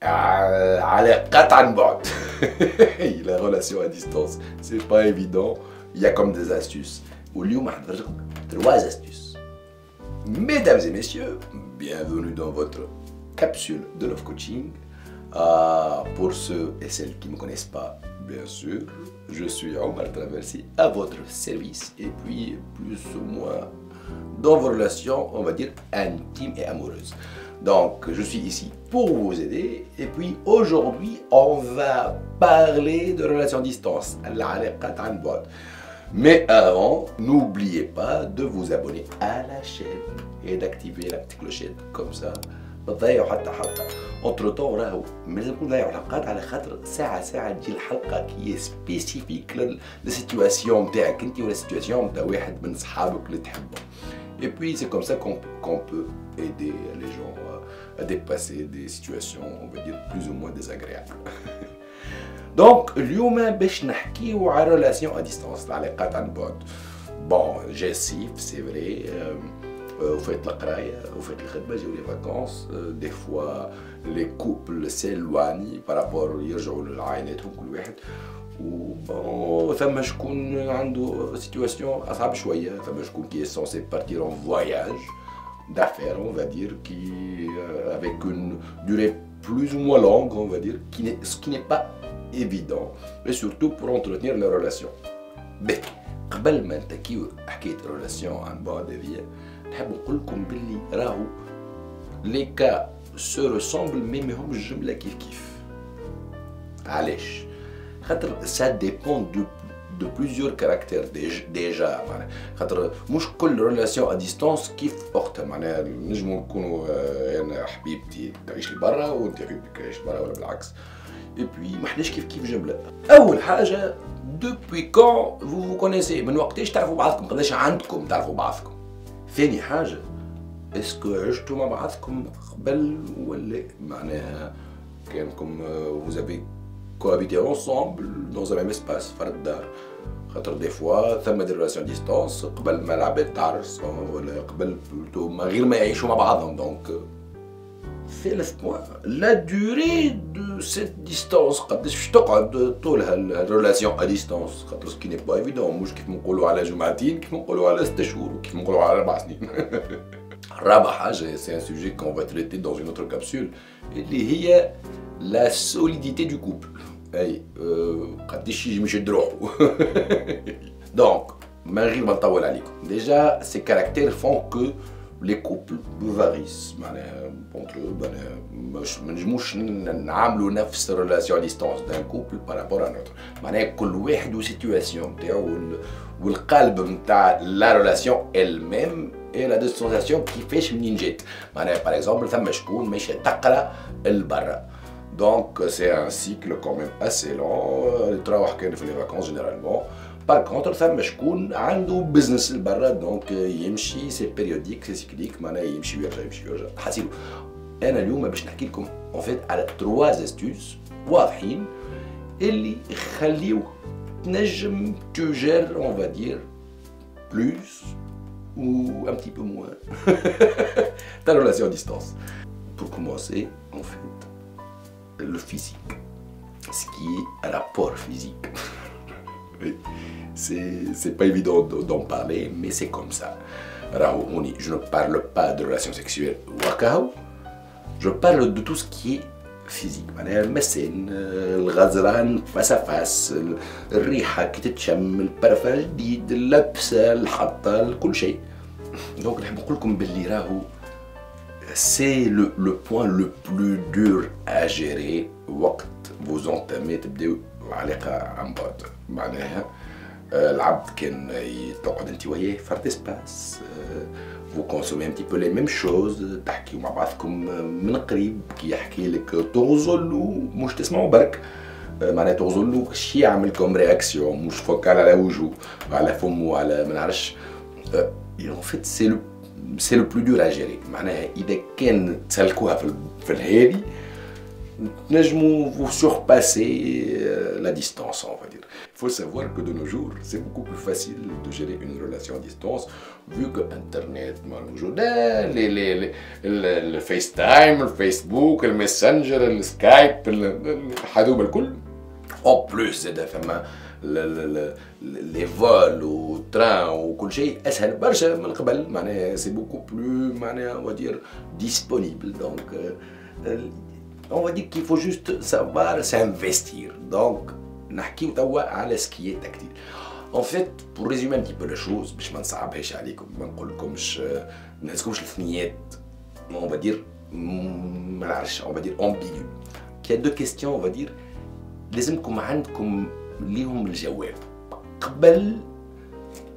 علاقات عن بعد. La relation à distance, c'est pas évident. Il y a comme des astuces. واليوم هنوريكم 3 astuces. Mesdames et messieurs, bienvenue dans votre capsule de Love Coaching. Pour ceux et celles qui ne me connaissent pas, bien sûr, je suis Omar Traversi à votre service et puis plus ou moins dans vos relations, on va dire, intimes et amoureuses. Donc, je suis ici pour vous aider et puis aujourd'hui, on va parler de relations à distance. Mais avant, n'oubliez pas de vous abonner à la chaîne et d'activer la petite clochette comme ça. Entre temps, راهو مازال نكون نضيعوا حلقات على خاطر ساعة تجي الحلقة كي سبيسيفيك للسيتواسيون نتاعك انت ولا السيتواسيون نتاع واحد من صحابك اللي تحبهم. Et puis c'est comme ça qu'on peut aider les gens à dépasser des situations, on va dire, plus ou moins désagréables. Donc اليوم باش نحكيو على relation à distance, العلاقات عن بعد. Bon, j'ai c'est vrai. Vous faites la قراية, vous faites الخدمة, جاو les vacances, des fois les couples s'éloignent par rapport يرجعوا لعائلاتهم كل واحد. و ثم شكون عنده سيتواسيون أصعب شوية, ثم شكون qui est censé partir en voyage d'affaires, on va dire, qui avec une durée plus ou moins longue, on va dire, ce qui n'est pas évident, et surtout pour entretenir les relations. Mais قبل ما نتكيو حكاية relation عن بعد هذيا, نحب نقول لكم باللي راهو لي كا سو ريسومبل مي ماهمش جملة كيف كيف. علاش؟ خاطر ça dépend de plusieurs caractères déjà. معناها خاطر مش كل ريلاسيون ا ديستانس كيف اختها. معناها نجمو نكونوا انا حبيبتي تعيش لبرا وانت حبيبتك تعيش لبرا ولا بالعكس. Et puis ما حناش كيف جملة. أول حاجة depuis quand vous vous connaissez, من وقتاش تعرفوا بعضكم, قداش عندكم تعرفوا بعضكم. ثاني حاجة اسكو عشتوا مع بعضكم قبل ولا معناها كانكم vous avez cohabité ensemble dans un même espace فرد الدار. خاطر دي فوا ثم دي ريلاسيون ديستانس قبل ما العباد تعرس ولا قبل بلوتو غير ما يعيشوا مع بعضهم. دونك ثالث بوان لا دوري دو سيت ديستانس, قداش باش تقعد طولها الريلاسيون ا ديستانس. خاطر سكي ني با ايفيدون, مش كيف نقولوا على جمعتين, كيف نقولوا على 6 شهور, وكيف نقولوا على 4 سنين. رابع حاجة, سي ان سوجي كون فا تريتي دون اون اوتر كابسول, اللي هي لا سوليديتي دو كوبل. اي قداش يجم يشد روحو. دونك من غير ما نطول عليكم, ديجا سي كاركتير فون كو لي كوبل فاريس. معناها اونتر معناها ما نجموش نعاملوا نفس الريلاسيون ديستانس دان كوبل بارابور ان اوتر. معناها كل واحد والسيتواسيون نتاعو والقالب نتاع لا ريلاسيون الميم اي لا ديستانسيون كيفاش منين جات. معناها باغ اكزومبل ثم شكون ماشي تقرا لبرا, donc c'est un cycle quand même assez long. تروح كان في les vacances généralement. Par contre ثم شكون عنده بزنس لبرا, دونك يمشي سي بيريوديك سي سيكليك, معناها يمشي ويرجع يمشي ويرجع. حاسيلو انا اليوم باش نحكي لكم en fait على 3 astuces واضحين اللي يخليوك تنجم تجر on va dire plus ou un petit peu moins ta relation à distance. Pour commencer, en fait, le physique, ce qui est un rapport physique. C'est pas évident d'en parler, mais c'est comme ça. Je ne parle pas de relations sexuelles, je parle de tout ce qui est physique. المسن, الغزران face à face, الريحة كي تتشم, البرفان الجديد, اللبسة, الحطة, كل شيء. دونك نحب نقول لكم باللي راهو c'est le point le plus dur à gérer وقت vous entamez تبداو علاقة عن بعد. معناها العبد كان تقعد انت وياه فرد اسباس, vous consommez un petit peu les mêmes choses, تحكيو مع بعضكم من قريب, كي يحكي لك تغزلوا مش تسمعوا برك. معناها تغزلوا شي يعملكم رياكسيون, مش فوق على وجهه على فمه على ما نعرفش. en fait c'est le plus dur à gérer. معناها إذا كان تسلكوها في الهادي vous surpassez la distance, on va dire. Il faut savoir que de nos jours, c'est beaucoup plus facile de gérer une relation à distance, vu que Internet, le FaceTime, le Facebook, le Messenger, le Skype, en plus, c'est les vols au train ou كل شيء أسهل برشا من قبل معناها c'est beaucoup plus معناها on va dire disponible donc on va dire qu'il faut juste savoir s'investir donc نحكيو توا على ce qui est tactile en fait pour résumer un petit peu les choses باش ما نصعبهاش عليكم ما نقولكمش ما نهزكمش الثنيات on va dire ما نعرفش on va dire ambigu qu'il y a deux questions on va dire لازمكم عندكم ليهم الجواب قبل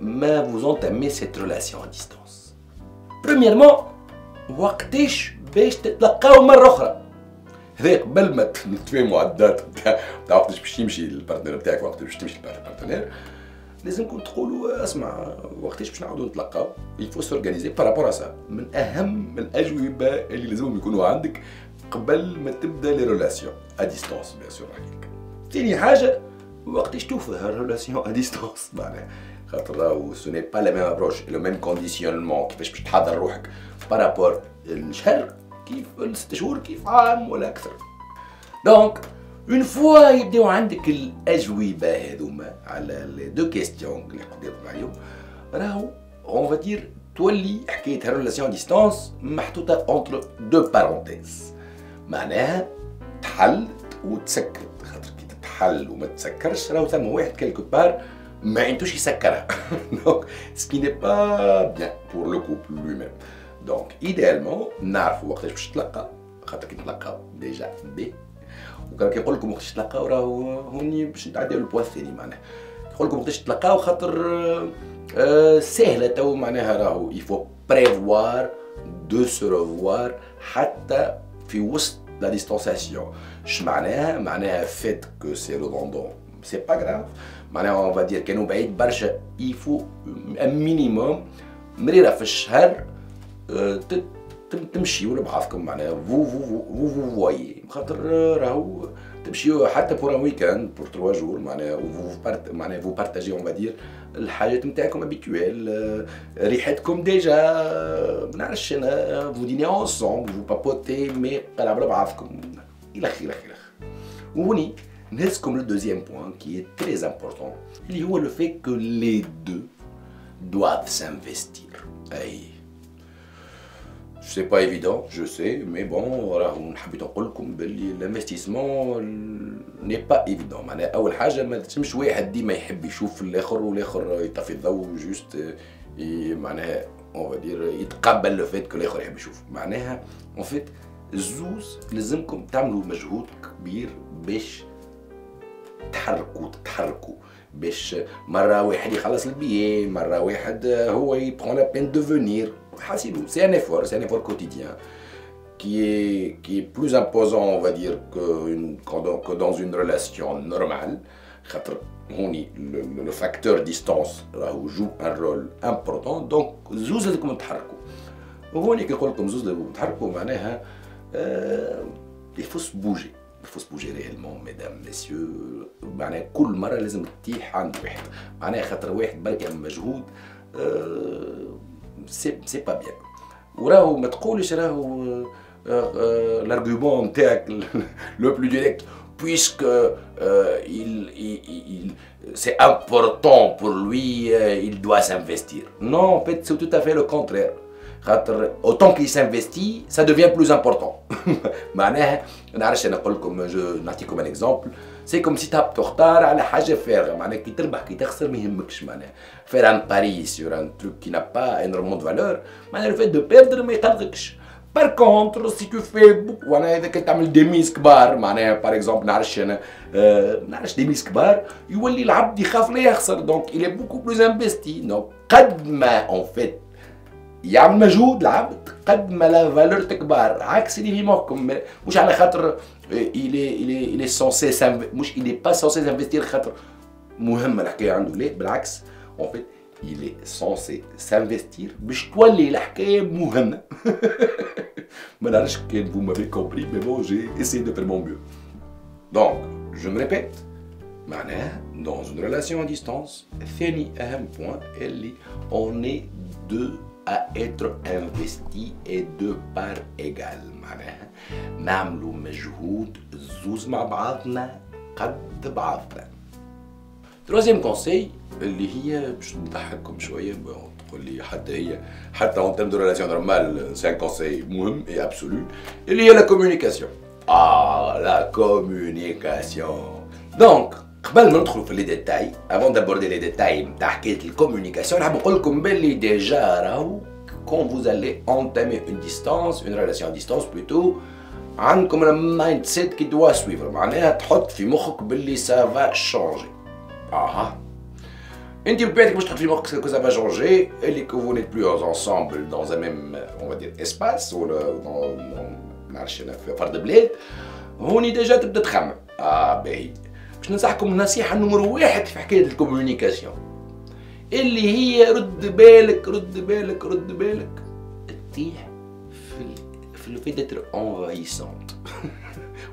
ما vous entamez cette relation à distance. Premièrement وقتاش باش تتلقاو مرة أخرى. هذا قبل ما تفهموا على الدات نتاع وقتاش باش يمشي البارتنير نتاعك وقتاش باش تمشي البارتنير لازمكم تقولوا اسمع وقتاش باش نعاودوا نتلقاو. Il faut s'organiser par rapport à ça. من أهم الأجوبة اللي لازمهم يكونوا عندك قبل ما تبدا لي ريلاسيون à distance bien sûr. ثاني حاجة وقتاش توفى هالريلاسيون ا ديستونس معناها خاطر راهو سو ني با لا ميم ابروش لو ميم كونديسيونمون كيفاش باش تحضر روحك بارابور الشهر كيف الست شهور كيف عام ولا اكثر دونك اون فوا يبداو عندك الاجوبه هذوما على لي دو كيستيون اللي قدرت عليهم راهو اون فا دير تولي حكايه هالريلاسيون ديستونس محطوطه اونتر دو بارونتيز معناها تحل وتسكر خاطر حل وما تسكرش راهو ثم واحد كيلكو بار ما عندوش يسكرها دونك سكي ني با بيان بور لو كوبل لوي ميم دونك ايديالمون نعرفوا وقتاش باش تتلقى خاطر كي نتلقاو ديجا بي وكان كيقول لكم وقتاش تتلقاو راهو هوني باش نتعداو البوا الثاني معناها يقول لكم وقتاش تتلقاو خاطر سهله تو معناها راهو يفو بريفوار دو سو ريفوار حتى في وسط لا ديستانسياسيون اش معناها معناها فيت كو سي ريدوندون سي با غراف معناها اون فا دير كانوا بعيد برشا يفو ان مينيموم مريره في الشهر تمشيو لبعضكم معناها فو فوايي خاطر راهو تمشيو حتى بور ان ويكاند بور 3 جور معناها معناها فو بارتاجي اون فا دير الحاجات نتاعكم ابيتويل ريحتكم ديجا ما نعرفش انا فو ديني انصومبل فو بابوتي مي تلعبوا لبعضكم الى اخره الى اخره وهوني نهزكم لو دوزيام بوان كي اي تري امبورطون اللي هو لو في كو لي دو doivent s'investir. Aïe. C'est pas évident, je sais, mais bon, voilà, نحب نقول لكم باللي l'investissement n'est pas évident. معناها أول حاجة ما تسمش واحد ديما يحب يشوف الآخر والآخر يطفي الضوء جوست معناها on va dire يتقبل لو فيت كو الآخر يحب يشوف. معناها en fait الزوز لازمكم تعملوا مجهود كبير باش تتحركوا باش مرة واحد يخلص البيي مرة واحد هو يبرون لا بين دو فونير حاسبوا سي ان effort quotidien qui est plus imposant on va dire que dans une relation normale خاطر هوني le facteur distance راهو joue un rôle important donc زوز لازمكم تتحركوا وهوني كي نقول لكم زوز لازمكم تتحركوا معناها il faut se bouger. Il faut se bouger réellement, mesdames, messieurs. معناها كل مرة لازم تتيح عند واحد. معناها خاطر واحد برك يعمل مجهود سي با بيان. وراهو ما تقولش راهو الارغيومون نتاعك لو بلو ديريكت puisque c'est important pour lui, il doit s'investir. Non, en fait, c'est tout à fait le contraire. Autant qu'il s'investit, ça devient plus important. معناها نعرفش انا نقول لكم نعطيكم ان اكزومبل سي كوم سي تاب تختار على حاجه فارغه معناها كي تربح كي تخسر ما يهمكش معناها فير ان باري سور ان تروك كي نا با انورمون دو فالور معناها لو فيت دو بيردر ما يقلقكش بار كونتر سي تو في بوك وانا اذا كنت تعمل دي ميز كبار معناها بار اكزومبل نعرفش انا نعرفش دي ميز كبار يولي العبد يخاف لا يخسر دونك il est beaucoup plus investi دونك قد ما اون فيت يعمل مجهود العبد قد ما لا فالور تكبر عكس اللي في مخكم مش على خاطر il est censé مش il est pas censé s'investir خاطر مهمه الحكايه عنده لا بالعكس en fait il est censé s'investir باش تولي الحكايه مهمه. ما نعرفش كان vous m'avez compris, mais bon, j'ai essayé de faire mon mieux. Donc, je me répète, معناها dans une relation à distance, ثاني أهم point اللي on est deux à être investi et deux parts égales. معناها نعملوا مجهود زوز مع بعضنا قد بعضنا. troisième conseil اللي هي باش نضحككم شويه، تقول لي حتى هي حتى en termes de relation normale c'est un conseil مهم et absolu اللي هي la communication. La communication. Donc قبل ما ندخلوا في لي ديتاي، avant d'aborder les détails نتاع حكايه الكوميونيكاسيون، نحب نقول لكم باللي ديجا راهو quand vous allez entamer une distance, une relation à distance plutôt، عندكم المايند سيت qui doit suivre، معناها تحط في مخك باللي ça va changer. انت ببيتك باش تحط في مخك que ça va changer et que vous n'êtes plus ensemble dans un même, on va dire, espace ولا ما نعرفش انا في فرد بلاد، هوني ديجا تبدا تخمم. باهي باش ننصحكم النصيحه نمرو واحد في حكايه الكوميونيكاسيون اللي هي رد بالك رد بالك رد بالك تطيح في الفي ديتر انفايسونت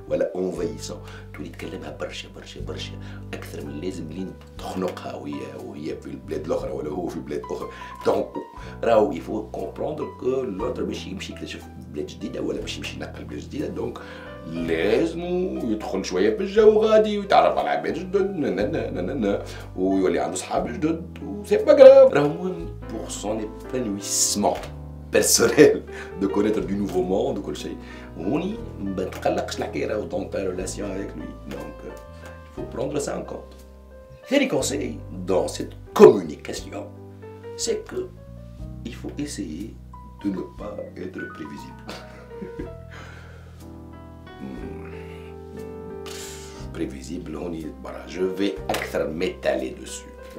ولا انفايسون، تولي تكلمها برشا برشا برشا اكثر من اللازم لين تخنقها وهي في البلاد الاخرى ولا هو في بلاد اخرى. دونك راهو يفو كومبروندر كو لوتر باش يمشي يكتشف بلاد جديده ولا باش يمشي ينقل بلاد جديده، دونك لازم يدخل شويه بالجو غادي ويتعرف على عباد جدد ويولي عنده صحاب جدد وسي با غراف. راهو مهم pour son épanouissement personnel de connaître du nouveau monde وكل شيء. هوني ما تقلقش الحكايه راهو dans ta relation avec lui. Donc il faut prendre ça en compte. ثاني conseil dans cette communication, c'est que il faut essayer de ne pas être prévisible. prévisible هوني برا je vais أكثر m'étaler dessus.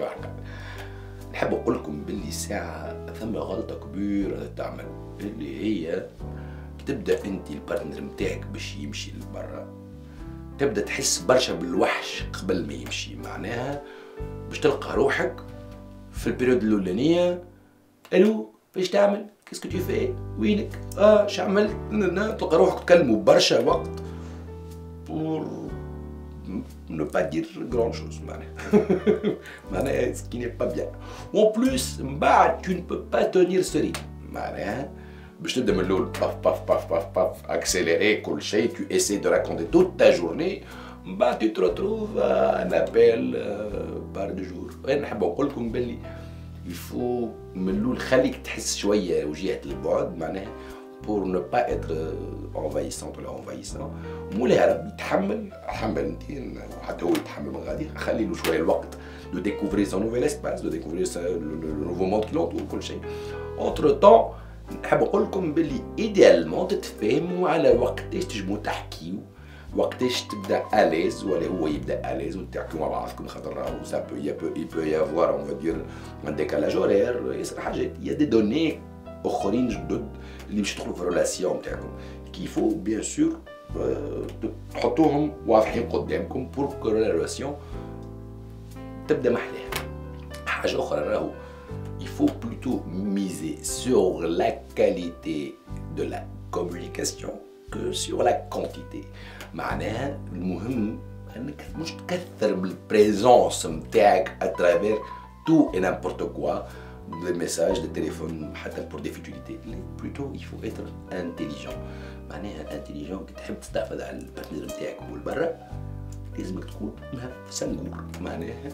نحب نقول لكم باللي ساعة ثم غلطة كبيرة تعمل اللي هي تبدا انت البارتنر نتاعك باش يمشي لبرا تبدا تحس برشا بالوحش قبل ما يمشي، معناها باش تلقى روحك في البيريود الاولانيه الو باش تعمل كيسكو تو في وينك اش عملت، تلقى روحك تكلموا برشا وقت pour ne pas dire grand chose معناها ce qui n'est pas bien. En plus من بعد tu ne peux pas tenir ce rythme، معناها باش تبدا من الاول باف باف باف باف باف اكسيليري كل شيء، tu essaies de raconter toute ta journée، من بعد tu te retrouves un appel par 2 jours. انا نحب نقول لكم باللي يفو من الاول خليك تحس شويه وجهه البعد، معناها pour ne pas être envahissante ولا envahissant. مولاها ربي تحمل انت وحتى هو يتحمل من غادي، خلي له شويه الوقت de découvrir son nouvel espace، de découvrir le nouveau monde qui l'entoure كل شيء. entre temps نحب نقول لكم باللي ايديالمون تتفاهموا على وقتاش تجموا تحكيو، وقتاش تبدا اليز ولا هو يبدا اليز وتحكيو مع بعضكم، خاطر راهو سا بو يافوار اون فادير ان ديكالاج اورير، يصير حاجات يا دي دوني اخرين جدد اللي باش يدخلوا في الريلاسيون تاعكم كيفو بيان سور تحطوهم واضحين قدامكم بور كو الريلاسيون تبدا محلاها. حاجه اخرى راهو il faut plutôt miser sur la qualité de la communication que sur la quantité. معناها المهم انك مش تكثر بالبريزونس نتاعك à travers tout et n'importe quoi، des messages des téléphones حتى pour des futilités. plutôt il faut être intelligent. معناها intelligent كي تحب تستحفظ على البارتنر نتاعك والبرا لازمك تكون سنغور، معناها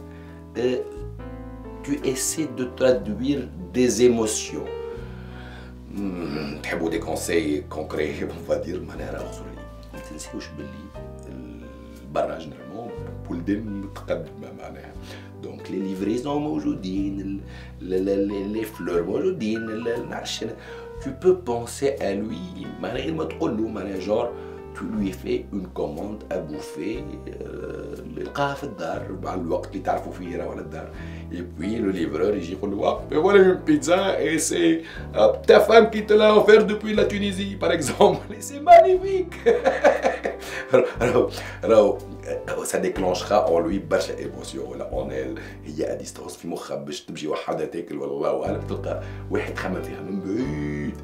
tu essaies de traduire des émotions. تحبوا des conseils concrets on va dire، معناها راه اخسر لي ما تنسيوش باللي برا جنرالمون بلدان متقدمه، معناها دونك لي ليفريزون موجودين، لي فلور موجودين، نعرفش tu peux penser à lui معناها غير ما تقول له، معناها جور tu lui fais une commande à bouffer يلقاها في الدار مع الوقت اللي تعرفوا فيه راه ولا الدار، et puis le livreur يجي يقول له mais voilà une pizza et c'est ta femme qui te l'a offert depuis la Tunisie par exemple et c'est magnifique. ça déclenchera en lui برشا émotion ولا en elle هي à distance في مخها باش تمشي وحدها تاكل ولا الله اعلم تلقى واحد خمم فيها من بعيد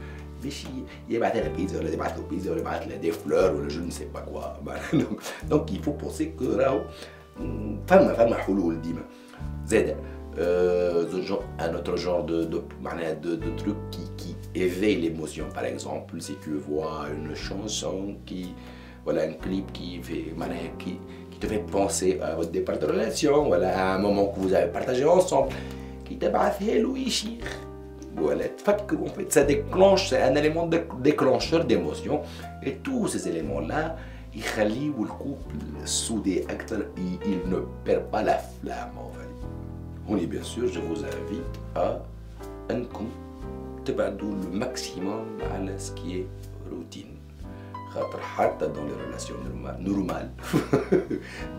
باش يبعث لها بيتزا ولا يبعث له بيتزا ولا يبعث لها دي فلور ولا جو نسي با كوا. دونك il faut penser que راهو فما حلول ديما زاد. Un autre genre de truc qui éveille l'émotion, par exemple, si tu vois une chanson voilà, un clip qui te fait penser au départ de relation, voilà, à un moment que vous avez partagé ensemble, qui te bat voilà, en fait, ça déclenche, c'est un élément déclencheur d'émotion, et tous ces éléments-là, ils خليوا الكوبل soudé أكثر, il ne perd pas la flamme, en fait. Et bien sûr, je vous invite à تبعدوا le maximum على ce qui est routine. حتى dans les relations normales,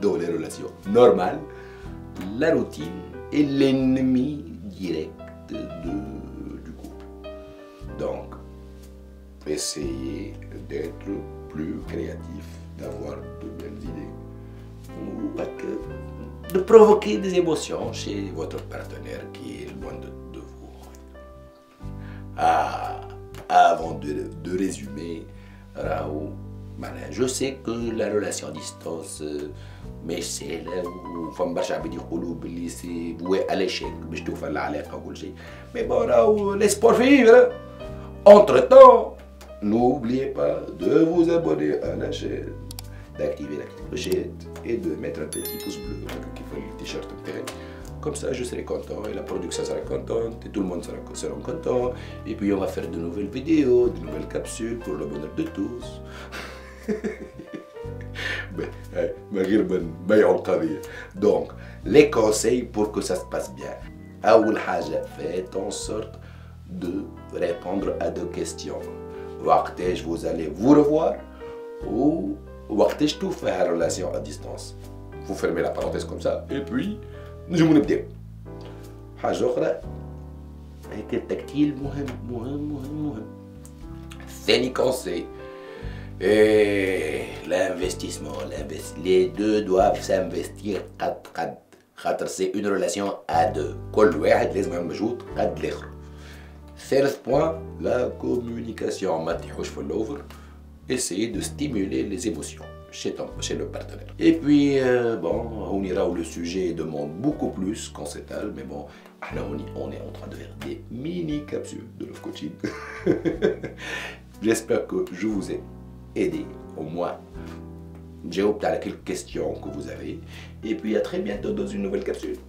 dans les relations normales, la routine est l'ennemi direct du couple. Donc, essayez d'être plus créatif, d'avoir de belles idées, ou pas que de provoquer des émotions chez votre partenaire qui est loin de vous. Avant de résumer, Raoul, je sais que la relation à distance, mais c'est là où femme برشا عباد يقولوا باللي سي voué à l'échec باش توفى العلاقة وكل شيء. Mais bon, Raoul, laisse-moi vivre. Entre-temps, n'oubliez pas de vous abonner à la chaîne, d'activer la clochette et de mettre un petit pouce bleu qui fait le t-shirt. Comme ça, je serai content et la production sera contente et tout le monde sera content. Et puis, on va faire de nouvelles vidéos, de nouvelles capsules pour le bonheur de tous. Donc, les conseils pour que ça se passe bien. أول حاجة, faites en sorte de répondre à deux questions. وقتاش vous allez vous revoir ou وقتاش توفى la relation à distance. Vous fermez la parenthèse comme ça et puis نجمو نبداو. حاجة أخرى, هيك التكتيل مهم. ثاني conseil, l'investissement. Les deux doivent s'investir قد خاطر c'est une relation à deux. كل واحد لازم يعمل مجهود قد الآخر. ثالث point, la communication. ما تحوش في الأوفر. Essayez de stimuler les émotions chez le partenaire. Et puis, bon, on ira où le sujet demande beaucoup plus qu'on s'étale, mais bon, on est en train de faire des mini capsules de love coaching. J'espère que je vous ai aidé, au moins, j'ai opté à quelques questions que vous avez. Et puis, à très bientôt dans une nouvelle capsule.